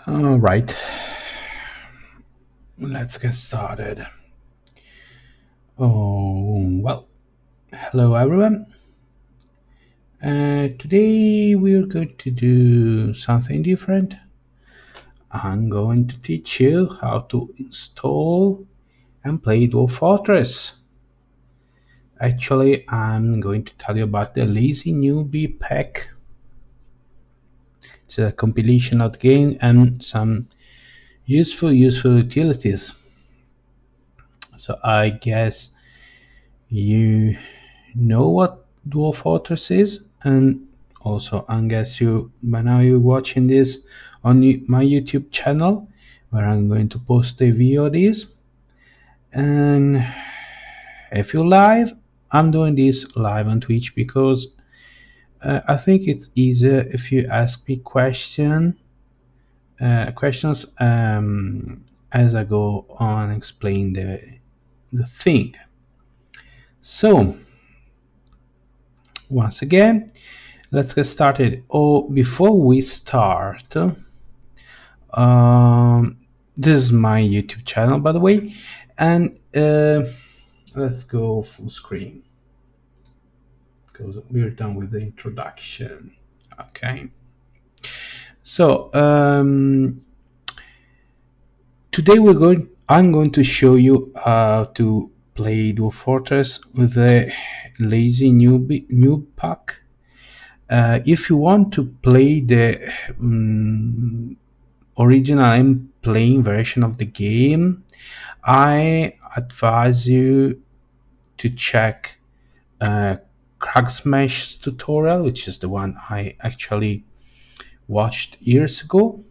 All right, let's get started. Oh, well, hello everyone. Today we're going to do something different. I'm going to teach you how to install and play Dwarf Fortress. Actually, I'm going to tell you about the Lazy Newbie pack. It's a compilation of the game and some useful utilities. So I guess you know what Dwarf Fortress is, and also I guess you by now you're watching this on my YouTube channel, where I'm going to post a video of this. And if you live, I'm doing this live on Twitch because I think it's easier if you ask me questions as I go on explain the thing. So once again, let's get started. Oh, before we start, this is my YouTube channel, by the way, and let's go full screen because we're done with the introduction. Okay, so today I'm going to show you how to play Dwarf Fortress with the lazy noob pack. If you want to play the original and plain version of the game, I advise you to check Crack Smash tutorial, which is the one I actually watched years ago.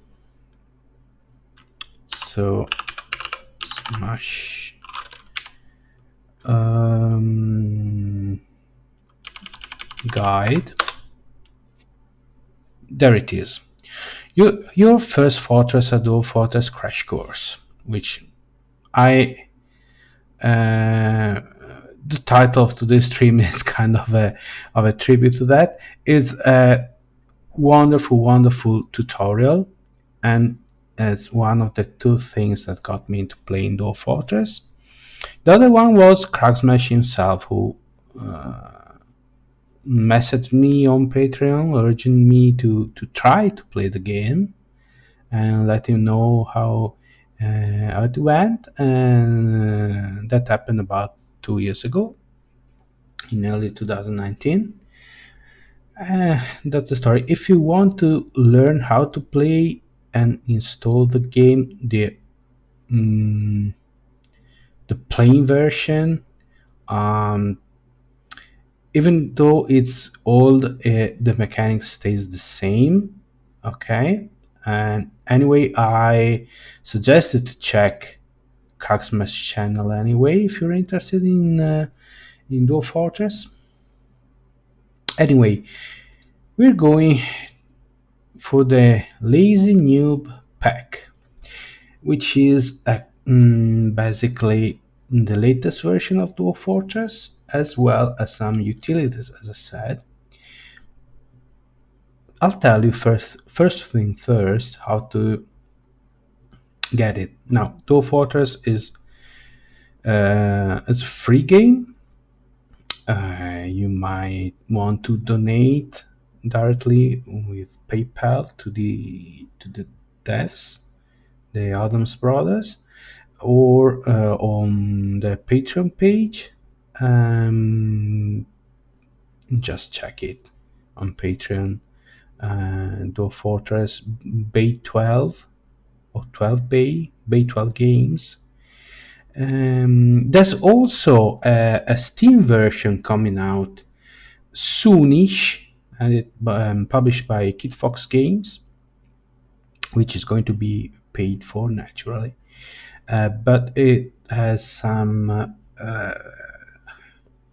So Smash guide. There it is. Your first Fortress Dwarf Fortress Crash Course, which I the title of today's stream is kind of a tribute to that. It's a wonderful tutorial, and it's one of the two things that got me into playing Dwarf Fortress. The other one was Cracksmash himself, who messaged me on Patreon urging me to try to play the game and let him know how it went, and that happened about 2 years ago in early 2019. That's the story. If you want to learn how to play and install the game, the plain version, um, even though it's old, the mechanics stays the same. Okay, and anyway, I suggested to check Coxmas channel anyway if you're interested in Dwarf Fortress. Anyway, we're going for the Lazy Noob pack, which is basically the latest version of Dwarf Fortress, as well as some utilities, as I said. I'll tell you first thing first, how to get it. Now, Dwarf Fortress is it's a free game. You might want to donate directly with PayPal to the devs, the Adams brothers, or on the Patreon page. Just check it on Patreon. Dwarf Fortress Bay 12 or 12 Bay 12 Games. There's also a Steam version coming out soonish, and it published by Kid Fox Games, which is going to be paid for naturally, but it has some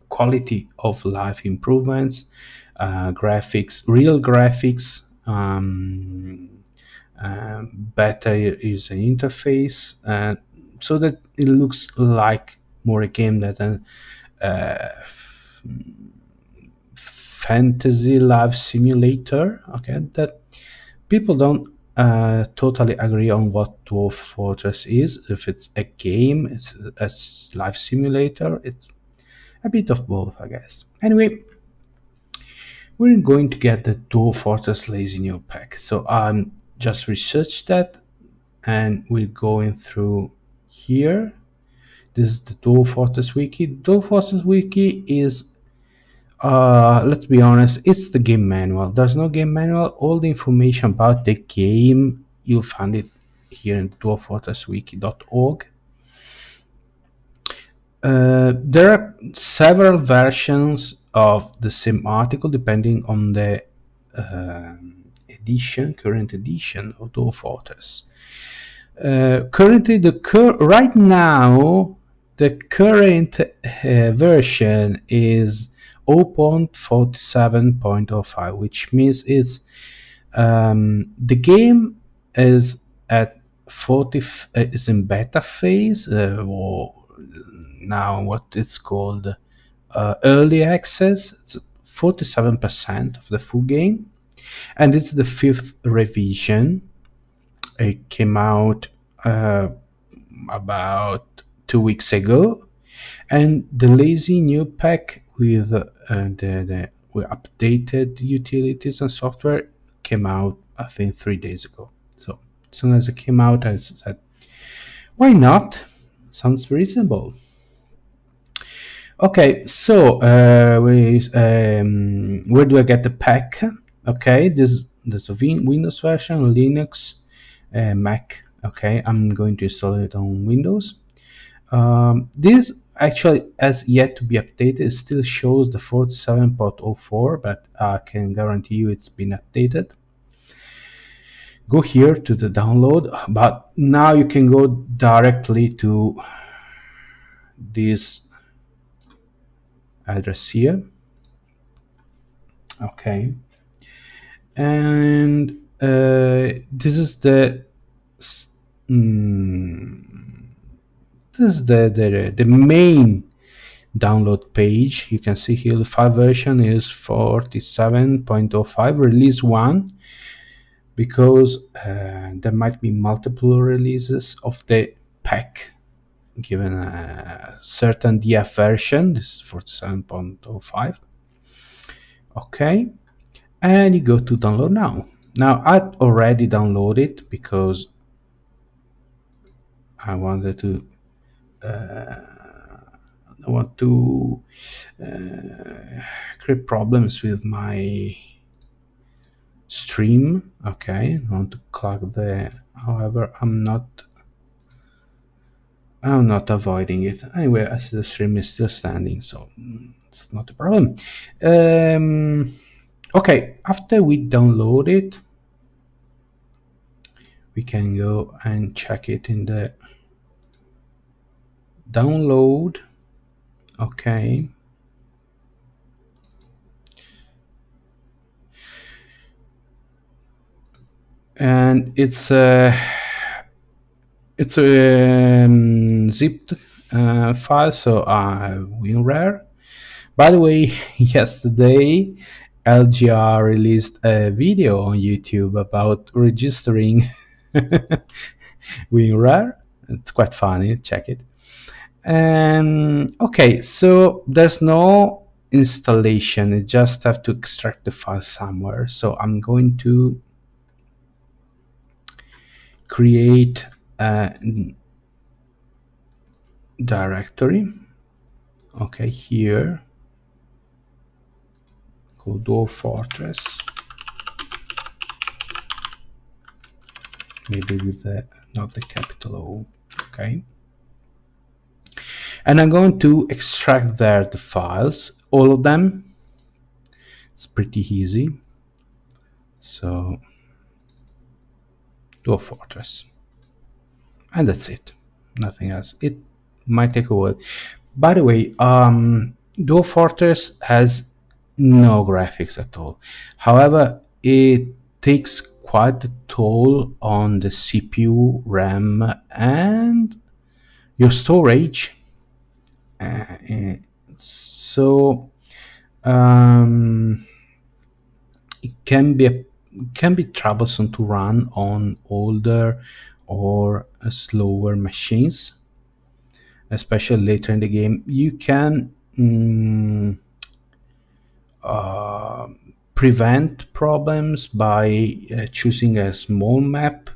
quality of life improvements, graphics, real graphics, better user interface, so that it looks like more a game than a fantasy life simulator. Okay, that people don't totally agree on what Dwarf Fortress is. If it's a game, it's a life simulator. It's a bit of both, I guess. Anyway, we're going to get the Dwarf Fortress Lazy New Pack. So just researched that, and we're going through here. This is the Dwarf Fortress Wiki. Dwarf Fortress Wiki is, let's be honest, it's the game manual. There's no game manual. All the information about the game, you'll find it here in dwarffortresswiki.org. There are several versions of the same article depending on the current edition of Dwarf Fortress. Currently, right now, the current version is 0.47.05, which means the game is at 40 is in beta phase, or now what it's called early access. It's 47% of the full game, and it's the fifth revision. It came out about 2 weeks ago, and the lazy new pack with with updated utilities and software came out, I think, 3 days ago. So as soon as it came out, I said, why not? Sounds reasonable. Okay, so where do I get the pack? Okay, there's a Windows version, Linux, Mac. Okay, I'm going to install it on Windows. This actually has yet to be updated. It still shows the 47.04, but I can guarantee you it's been updated. Go here to the download, but now you can go directly to this address here. Okay, and this is the this is the main download page. You can see here the file version is 47.05 release 1, because there might be multiple releases of the pack given a certain DF version. This is 47.05. Okay, and you go to download now. I already downloaded because I wanted to I want to create problems with my stream. Okay, I want to clog however I'm not avoiding it. Anyway, as the stream is still standing, so it's not a problem. Okay, after we download it, we can go and check it in the download. Okay, and it's a zipped file, so WinRAR. By the way, yesterday LGR released a video on YouTube about registering WinRAR. It's quite funny, check it. Okay, so there's no installation, you just have to extract the file somewhere. So I'm going to create a directory. Okay, here called Dwarf Fortress, maybe with not the capital O. Okay, and I'm going to extract there the files, all of them. It's pretty easy. So Dwarf Fortress, and that's it, nothing else. It might take a while. By the way, Dwarf Fortress has no graphics at all. However, it takes quite a toll on the CPU, RAM, and your storage. So it can be can be troublesome to run on older or slower machines, especially later in the game. You can prevent problems by choosing a small map,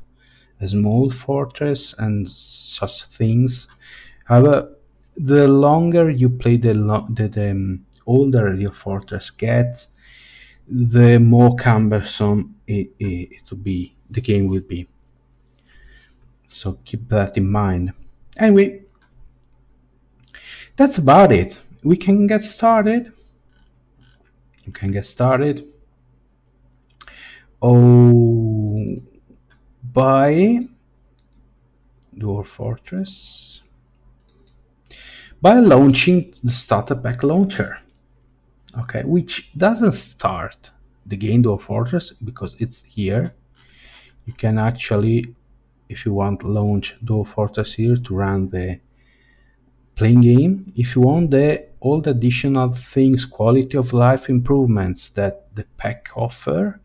a small fortress, and such things. However, the longer you play, the older your fortress gets, the more cumbersome it will be. The game will be. So keep that in mind. Anyway, that's about it. We can get started. You can get started. Oh, by Dwarf Fortress by launching the starter pack launcher. Okay, which doesn't start the game Dwarf Fortress because it's here. You can actually, if you want, launch Dwarf Fortress here to run the playing game. If you want all the additional things, quality of life improvements that the pack offers,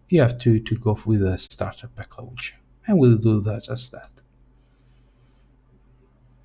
you have to go with a starter pack launcher, and we'll do that just that.